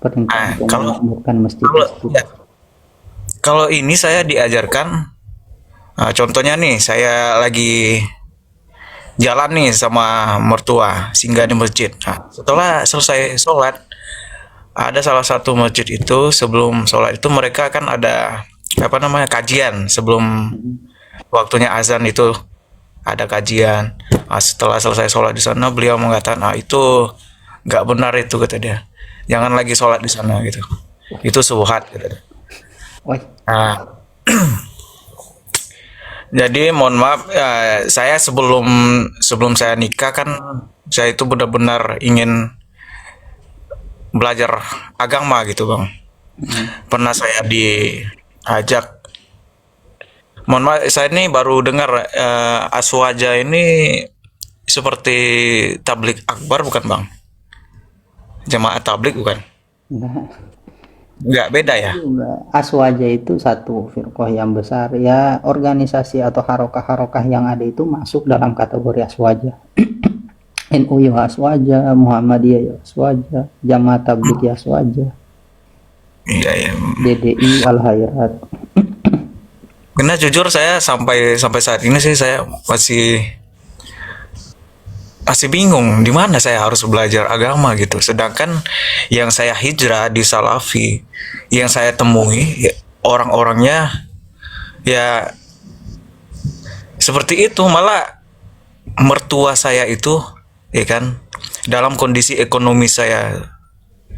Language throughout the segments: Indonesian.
perintah Nah, untuk kalau memakmurkan masjid kalau tersebut. ya, kalau ini saya diajarkan, contohnya nih, saya lagi jalan nih sama mertua, singgah di masjid. Nah, setelah selesai sholat, ada salah satu masjid itu sebelum sholat itu mereka kan ada apa namanya kajian sebelum Mm-mm. waktunya azan itu ada kajian. Nah, setelah selesai sholat di sana beliau mengatakan, itu nggak benar itu kata dia. Jangan lagi sholat di sana gitu. Itu subhat kata dia. Wah, Nah, jadi mohon maaf, saya sebelum sebelum saya nikah kan saya itu benar-benar ingin belajar agama gitu bang. mm, Pernah saya diajak, mohon maaf saya ini baru dengar Aswaja ini seperti tablik akbar bukan bang? Jamaah tablik bukan? enggak. Nggak beda ya? Juga Aswaja itu satu firqah yang besar ya, organisasi atau harokah-harokah yang ada itu masuk dalam kategori Aswaja. NU ya Aswaja, Muhammadiyah ya Aswaja, Jamaah Tabligh ya Aswaja, Iya ya. DDI Al Khairat. Karena jujur saya sampai sampai saat ini sih saya masih masih bingung di mana saya harus belajar agama gitu. Sedangkan yang saya hijrah di Salafi, yang saya temui ya, orang-orangnya ya seperti itu, malah mertua saya itu ya kan dalam kondisi ekonomi saya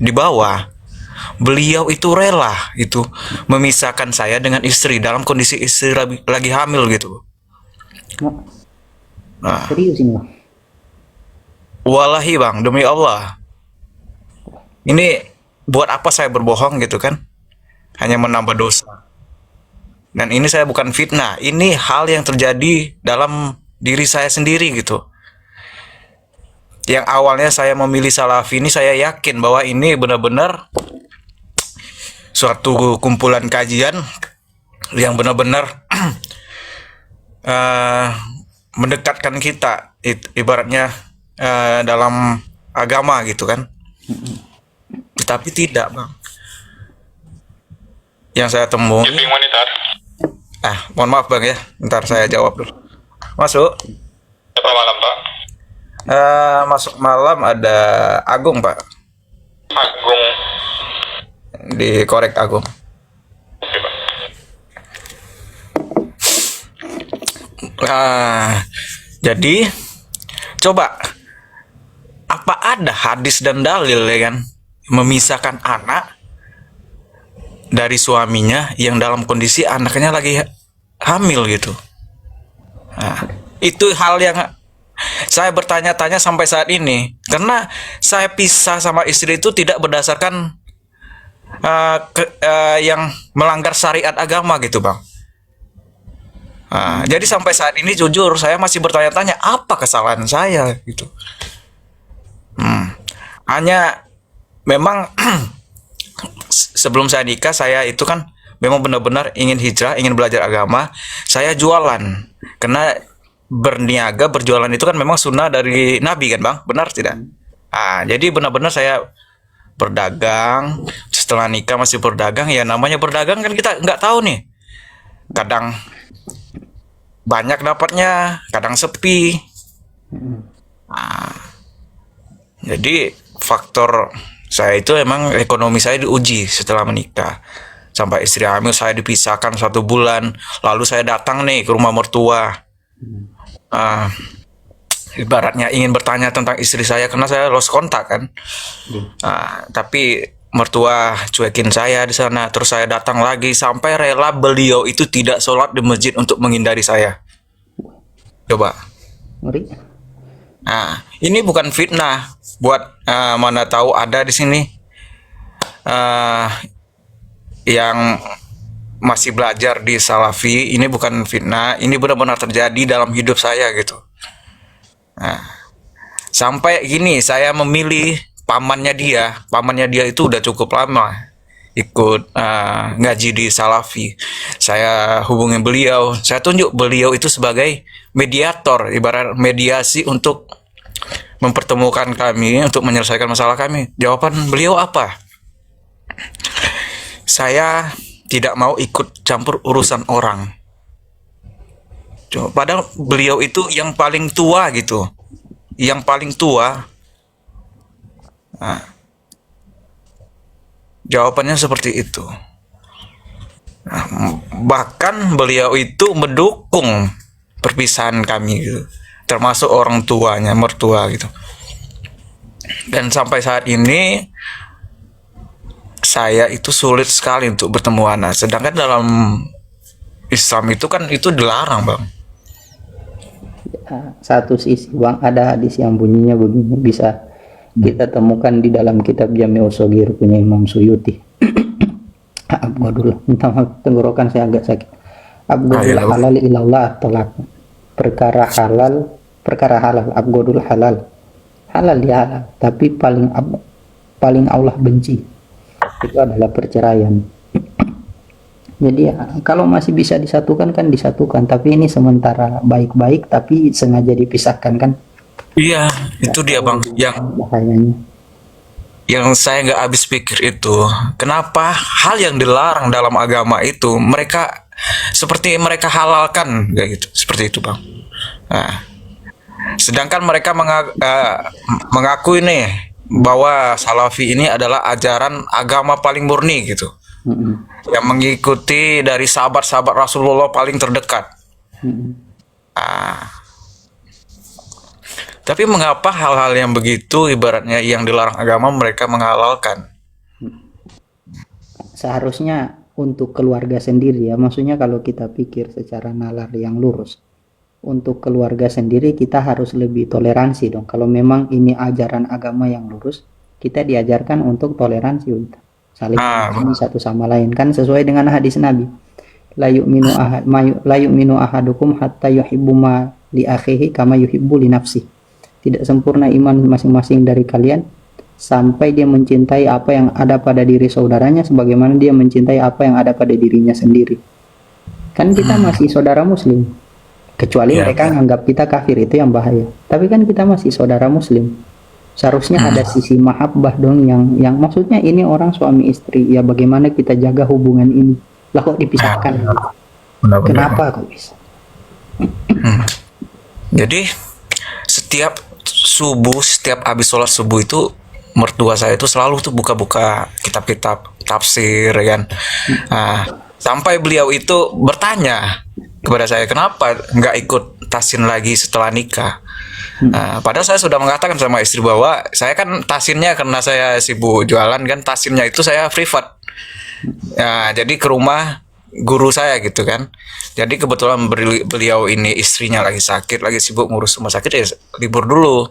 di bawah, beliau itu rela itu memisahkan saya dengan istri dalam kondisi istri lagi hamil gitu. Nah, Nah, serius ini bang. wallahi bang, demi Allah, ini buat apa saya berbohong gitu kan? Hanya menambah dosa. Dan ini saya bukan fitnah, ini hal yang terjadi dalam diri saya sendiri gitu. Yang awalnya saya memilih Salafi ini saya yakin bahwa ini benar-benar suatu kumpulan kajian yang benar-benar uh, mendekatkan kita ibaratnya dalam agama gitu kan. Tapi tidak bang. Yang saya temui, monitor. mohon maaf bang ya, ntar saya jawab dulu. Masuk. Siapa malam Pak? Masuk malam ada Agung pak, Agung. di korek Agung. Oke Pak. Jadi coba apa ada hadis dan dalil ya kan memisahkan anak dari suaminya yang dalam kondisi anaknya lagi hamil gitu. Nah, itu hal yang saya bertanya-tanya sampai saat ini karena saya pisah sama istri itu tidak berdasarkan yang melanggar syariat agama gitu bang. Jadi sampai saat ini jujur saya masih bertanya-tanya apa kesalahan saya gitu. Hanya memang sebelum saya nikah saya itu kan memang benar-benar ingin hijrah, ingin belajar agama. Saya jualan karena berniaga berjualan itu kan memang sunnah dari Nabi kan bang, benar tidak? Jadi benar-benar saya berdagang. Setelah nikah masih berdagang, ya namanya berdagang kan kita nggak tahu nih, kadang banyak dapatnya, kadang sepi. Jadi faktor saya itu emang ekonomi saya diuji setelah menikah. Sampai istri hamil saya dipisahkan 1 bulan, lalu saya datang nih ke rumah mertua. Ibaratnya ingin bertanya tentang istri saya karena saya lost kontak kan. Tapi mertua cuekin saya di sana, terus saya datang lagi sampai rela beliau itu tidak sholat di masjid untuk menghindari saya. Coba. Ngeri. Ini bukan fitnah. Buat mana tahu ada di sini yang masih belajar di Salafi, ini bukan fitnah, ini benar-benar terjadi dalam hidup saya gitu. Sampai gini, saya memilih pamannya dia itu udah cukup lama ikut ngaji di Salafi. Saya hubungi beliau, saya tunjuk beliau itu sebagai mediator, ibarat mediasi untuk mempertemukan kami, untuk menyelesaikan masalah kami. Jawaban beliau apa? Saya tidak mau ikut campur urusan orang. Padahal beliau itu yang paling tua gitu, yang paling tua. Nah, jawabannya seperti itu. Bahkan beliau itu mendukung perpisahan kami gitu, termasuk orang tuanya, mertua gitu. Dan sampai saat ini saya itu sulit sekali untuk bertemu anak. Sedangkan dalam Islam itu kan itu dilarang, Bang. Satu sisi bang, ada hadis yang bunyinya begini, bisa kita temukan di dalam kitab Jami'us Shaghir punya Imam Suyuti. Abgadul, minta maaf tenggorokan saya agak sakit. Abgadul halal ilallah tolak, perkara halal, abgadul halal ya halal, tapi paling Allah benci itu adalah perceraian. Jadi ya, kalau masih bisa disatukan kan disatukan, tapi ini sementara baik-baik tapi sengaja dipisahkan kan. Iya, itu dia Bang, bahayanya. Yang saya nggak habis pikir itu, kenapa hal yang dilarang dalam agama itu mereka seperti mereka halalkan kayak gitu, seperti itu Bang. Nah, sedangkan mereka mengaku ini bahwa Salafi ini adalah ajaran agama paling murni gitu. Yang mengikuti dari sahabat-sahabat Rasulullah paling terdekat. Tapi mengapa hal-hal yang begitu ibaratnya yang dilarang agama mereka menghalalkan? Seharusnya untuk keluarga sendiri ya, maksudnya kalau kita pikir secara nalar yang lurus, untuk keluarga sendiri kita harus lebih toleransi dong. Kalau memang ini ajaran agama yang lurus, kita diajarkan untuk toleransi, saling mengasihi satu sama lain kan, sesuai dengan hadis Nabi, la yu'minu ahadukum hatta yuhibbu ma li akhihi kama yuhibbu li nafsi. Tidak sempurna iman masing-masing dari kalian sampai dia mencintai apa yang ada pada diri saudaranya sebagaimana dia mencintai apa yang ada pada dirinya sendiri. Kan kita masih saudara muslim, kecuali mereka menganggap kita kafir, itu yang bahaya. Tapi kan kita masih saudara muslim. Seharusnya ada sisi mahabbah dong, yang maksudnya ini orang suami istri, ya bagaimana kita jaga hubungan ini. Lah kok dipisahkan? Kenapa kok bisa? Jadi setiap subuh, setiap habis sholat subuh itu mertua saya itu selalu tuh buka-buka kitab-kitab tafsir kan. Sampai beliau itu bertanya kepada saya, kenapa nggak ikut tasin lagi setelah nikah? Padahal saya sudah mengatakan sama istri bahwa saya kan tasinnya karena saya sibuk jualan kan, tasinnya itu saya privat. Jadi ke rumah guru saya gitu kan. Jadi kebetulan beliau ini istrinya lagi sakit, lagi sibuk ngurus rumah sakit, ya libur dulu.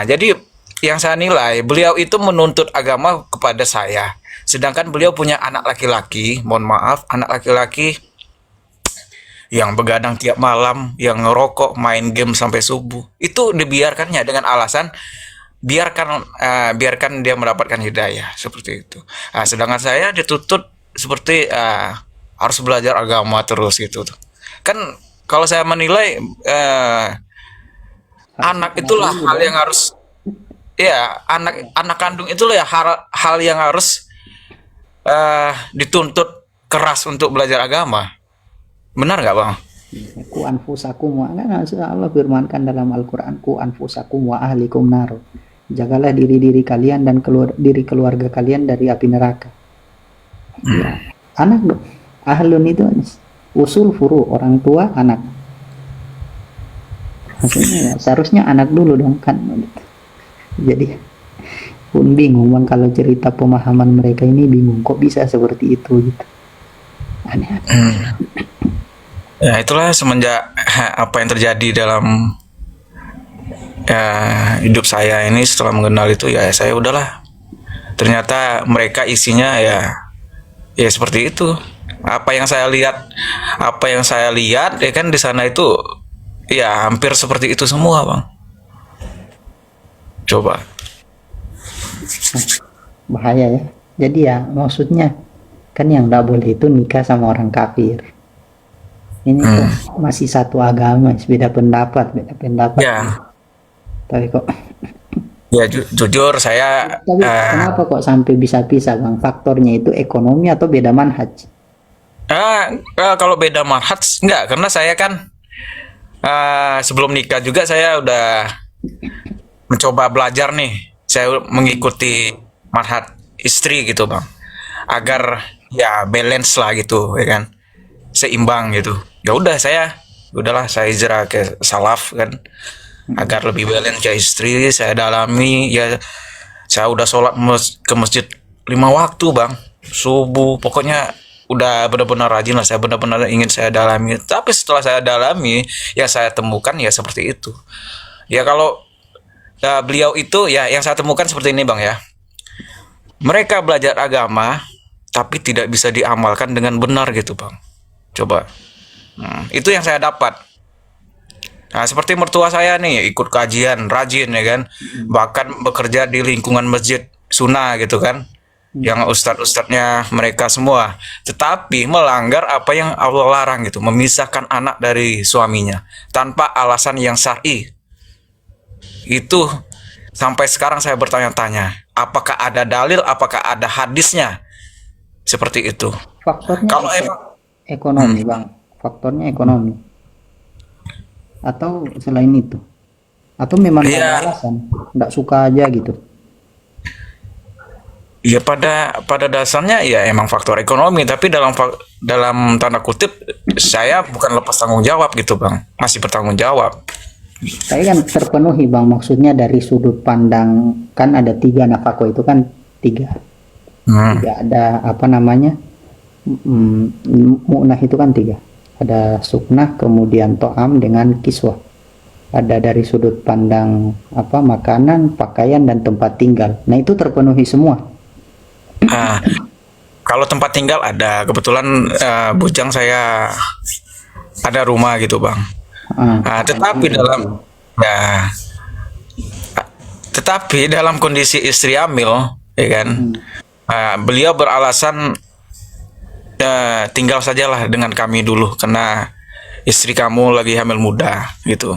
Jadi yang saya nilai beliau itu menuntut agama kepada saya. Sedangkan beliau punya anak laki-laki, mohon maaf, anak laki-laki yang begadang tiap malam, yang ngerokok, main game sampai subuh. Itu dibiarkannya dengan alasan biarkan dia mendapatkan hidayah, seperti itu. Sedangkan saya dituntut seperti harus belajar agama terus gitu. Kan kalau saya menilai anak itulah hal yang harus, ya anak kandung itulah ya hal yang harus dituntut keras untuk belajar agama. Benar nggak Bang? Ku anfusakum wa Allah firmankan dalam Al-Quran, ku anfusakum wa ahlikum nar. Jagalah diri kalian dan diri keluarga kalian dari api neraka. Ya, anak dong. Ahlun itu usul furu, orang tua anak. Maksudnya ya, seharusnya anak dulu dong kan. Jadi pun bingung Bang kalau cerita pemahaman mereka ini, bingung kok bisa seperti itu gitu. Aneh. Ya itulah semenjak apa yang terjadi dalam hidup saya ini setelah mengenal itu, ya saya udahlah. Ternyata mereka isinya ya seperti itu. Apa yang saya lihat ya kan di sana itu ya hampir seperti itu semua Bang. Coba. Bahaya ya. Jadi ya maksudnya kan yang nggak boleh itu nikah sama orang kafir. Ini kok masih satu agama, beda pendapat. Ya. Tapi kok Ya jujur saya Tapi kenapa kok sampai bisa pisah bang? Faktornya itu ekonomi atau beda manhaj? kalau beda marhat enggak, karena saya kan sebelum nikah juga saya udah mencoba belajar nih. Saya mengikuti marhat istri gitu bang, agar ya balance lah gitu ya kan, seimbang gitu. Ya udah udahlah saya hijrah ke salaf kan, agar lebih balance ke istri. Saya dalami ya, saya udah sholat ke masjid 5 waktu bang, subuh pokoknya udah benar-benar rajin lah. Saya benar-benar ingin saya dalami, tapi setelah saya dalami yang saya temukan ya seperti itu. Ya kalau beliau itu ya yang saya temukan seperti ini bang ya, mereka belajar agama tapi tidak bisa diamalkan dengan benar gitu bang. Coba. Itu yang saya dapat. Nah, seperti mertua saya nih, ikut kajian, rajin ya kan. Bahkan bekerja di lingkungan masjid sunnah gitu kan. Yang ustadz-ustadznya mereka semua. Tetapi melanggar apa yang Allah larang gitu. Memisahkan anak dari suaminya. Tanpa alasan yang syar'i. Itu sampai sekarang saya bertanya-tanya. Apakah ada dalil, apakah ada hadisnya? Seperti itu. Faktornya Kalau emang ekonomi bang. Faktornya ekonomi. Atau selain itu? Atau memang nggak ada ya alasan? Nggak suka aja gitu? Ya pada dasarnya ya emang faktor ekonomi, tapi dalam tanda kutip saya bukan lepas tanggung jawab gitu bang, masih bertanggung jawab. Saya kan terpenuhi bang. Maksudnya dari sudut pandang kan ada tiga nafako itu kan tiga. Hmm. Tiga ada apa namanya? Mu'nah itu kan tiga. Ada suknah, kemudian to'am dengan kiswah. Ada dari sudut pandang apa makanan, pakaian dan tempat tinggal. Nah itu terpenuhi semua. Ah, kalau tempat tinggal ada, kebetulan bujang saya ada rumah gitu bang. Tetapi Itu. ya, dalam kondisi istri hamil, ya kan, beliau beralasan tinggal sajalah dengan kami dulu karena istri kamu lagi hamil muda gitu.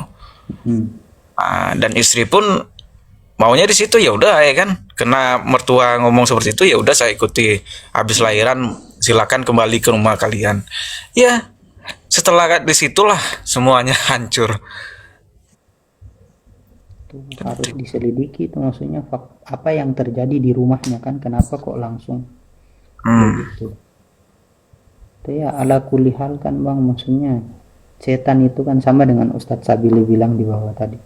Hmm. Dan istri pun maunya di situ, ya udah ya kan, karena mertua ngomong seperti itu ya udah saya ikuti. Habis lahiran silakan kembali ke rumah kalian. Ya setelah disitulah semuanya hancur. Itu harus diselidiki itu maksudnya apa yang terjadi di rumahnya kan kenapa kok langsung begitu. Itu ya ala kulihal kan bang, maksudnya setan itu kan sama dengan Ustadz Sabili bilang di bawah tadi.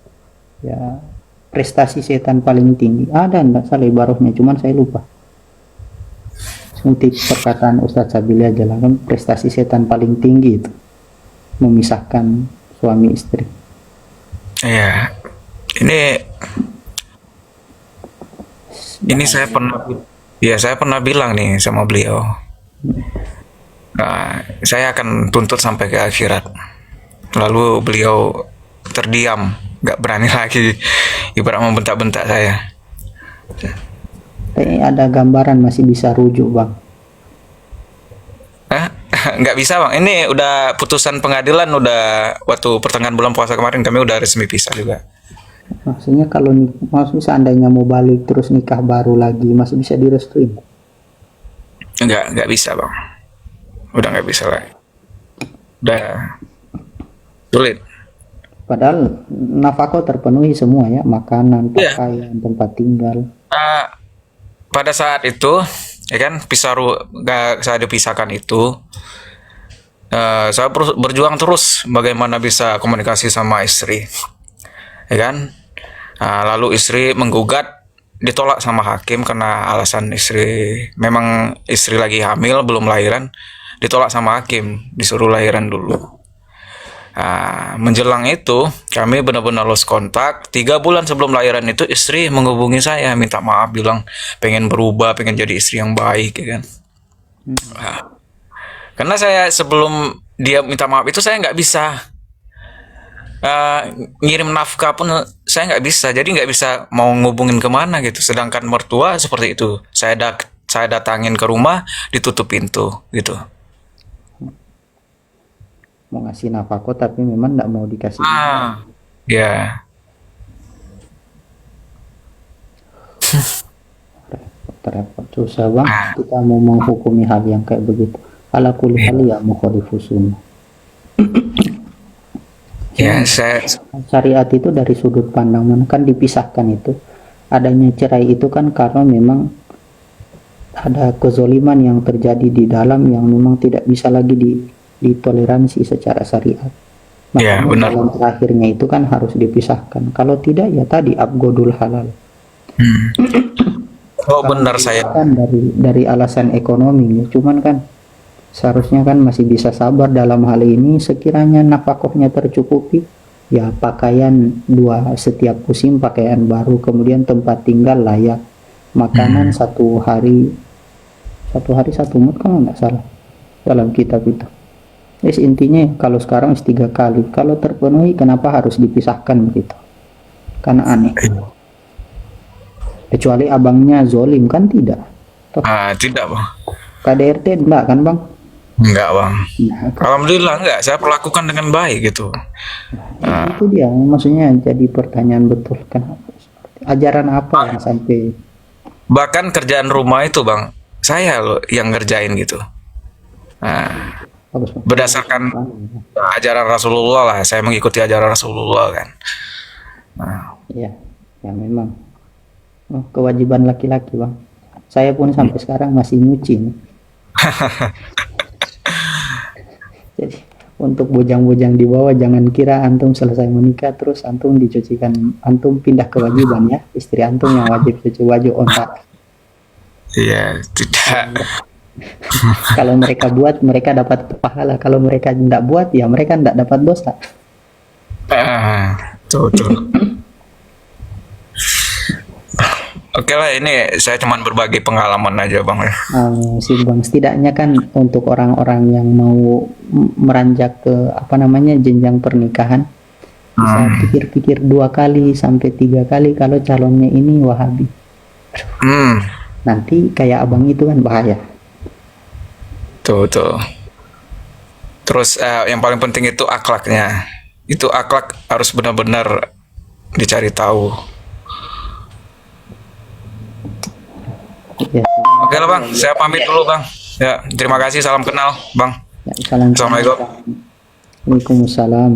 Ya prestasi setan paling tinggi ada enggak salah ibaratnya, cuman saya lupa. Suntik perkataan Ustadz Sabili aja lah kan, prestasi setan paling tinggi itu memisahkan suami istri. Ya, ini saya pernah, ya saya pernah bilang nih sama beliau, saya akan tuntut sampai ke akhirat. Lalu beliau terdiam, nggak berani lagi, ibarat membentak-bentak saya. Tapi ada gambaran masih bisa rujuk bang. Hah? Nggak bisa bang, ini udah putusan pengadilan, udah waktu pertengahan bulan puasa kemarin kami udah resmi pisah juga. Maksudnya kalau maksudnya seandainya mau balik terus nikah baru lagi masih bisa direstuin? Nggak bisa bang, udah nggak bisa lagi, udah sulit. Padahal nafkah terpenuhi semua ya, makanan, Iya. pakaian, tempat tinggal. Pada saat itu ya kan, nggak saya dipisahkan itu, saya berjuang terus bagaimana bisa komunikasi sama istri, ya kan. Lalu istri menggugat, ditolak sama hakim karena alasan memang istri lagi hamil belum lahiran, ditolak sama hakim, disuruh lahiran dulu. Menjelang itu kami benar-benar lost kontak. 3 bulan sebelum lahiran itu istri menghubungi saya minta maaf, bilang pengen berubah, pengen jadi istri yang baik ya kan. Karena saya sebelum dia minta maaf itu saya nggak bisa ngirim nafkah pun, saya nggak bisa, jadi nggak bisa mau ngubungin kemana gitu. Sedangkan mertua seperti itu, saya datangin ke rumah ditutup pintu gitu. Mau ngasih nafkah tapi memang nggak mau dikasih. Ya. Repot susah bang, kita mau menghukumi hal yang kayak begitu. Ala kulli hal ya mukhalifu sunnah. Ya, saya Syariat itu dari sudut pandang mana kan dipisahkan itu. Adanya cerai itu kan karena memang ada kezoliman yang terjadi di dalam yang memang tidak bisa lagi ditoleransi secara syariat. ya Makanya benar. jalan terakhirnya itu kan harus dipisahkan. Kalau tidak ya tadi abgodul halal. Oh benar saya. Kan dari alasan ekonomi ya. Cuman kan seharusnya kan masih bisa sabar dalam hal ini sekiranya nafkahnya tercukupi ya pakaian dua setiap musim pakaian baru kemudian tempat tinggal layak makanan satu hari satu mut kalau nggak salah dalam kitab itu. Yes, intinya kalau sekarang 3 kali kalau terpenuhi kenapa harus dipisahkan begitu karena aneh kecuali abangnya zolim kan tidak toh Tidak bang. KDRT enggak kan bang. Enggak bang. Nah, Alhamdulillah enggak. Saya perlakukan dengan baik gitu. itu dia maksudnya jadi pertanyaan betul kenapa ajaran apa yang sampai Bahkan kerjaan rumah itu bang, saya loh yang ngerjain gitu. Nah, bagus Bang? berdasarkan ajaran Rasulullah lah. Saya mengikuti ajaran Rasulullah kan. Nah, Iya, ya memang kewajiban laki-laki bang. Saya pun sampai sekarang masih nyuci nih. Jadi untuk bujang-bujang di bawah jangan kira antum selesai menikah terus antum dicucikan, antum pindah kewajiban ya, istri antum yang wajib cuci baju ontak. iya tidak. Kalau mereka buat mereka dapat pahala, kalau mereka tidak buat ya mereka tidak dapat dosa. Tuh. Oke lah, ini saya cuman berbagi pengalaman aja bang. Sih bang, setidaknya kan untuk orang-orang yang mau meranjak ke apa namanya jenjang pernikahan bisa pikir-pikir 2 kali sampai 3 kali kalau calonnya ini Wahabi. Nanti kayak abang itu kan bahaya. Tuh. Terus yang paling penting itu akhlaknya. Itu akhlak harus benar-benar dicari tahu. Ya, Oke lah bang, saya pamit dulu bang. Ya, terima kasih, salam kenal bang. ya, salam. Assalamualaikum. Waalaikumsalam.